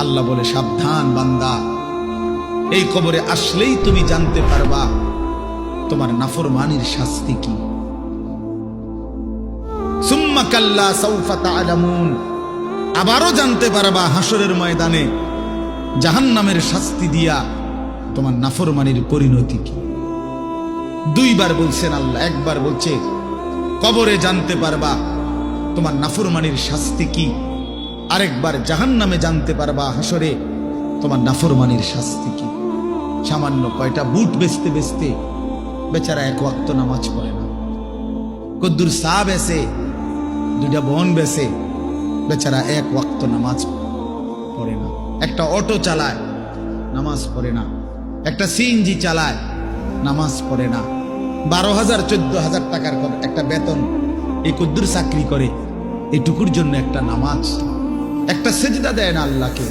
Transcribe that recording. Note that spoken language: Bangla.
আল্লাহ বলে, সাবধান বান্দা, এই কবরে আসলেই তুমি জানতে পারবা তোমার নাফরমানির শাস্তি কি। সুম্মা কাল্লা সাউফা তা'লামুন, আবারও জানতে পারবা হাসরের ময়দানে জাহান্নামের শাস্তি দিয়া তোমার নাফরমানির পরিণতি কি। দুইবার বলছেন আল্লাহ, একবার বলছে কবরে জানতে পারবা তোমার নাফরমানির শাস্তি কি, আরেকবার জাহান্নামে জানতে পারবা হাসরে তোমার নাফরমানির শাস্তি কি। সামান্য কয়টা বুট বেচতে বেচতে বেচারা এক ওয়াক্ত নামাজ পড়ে না, কদ্দুর চা বেচে, দুইটা বন বেচে, বেচারা এক ওয়াক্ত নামাজ পড়ে না। একটা অটো চালায়, নামাজ পড়ে না। একটা সিএনজি চালায়, নামাজ পড়ে না। 12,000 14,000 টাকার একটা বেতন, এই কদ্দুর চাকরি করে, এটুকুর জন্য একটা নামাজ, একটা সেজদা দেয় না আল্লাহকে।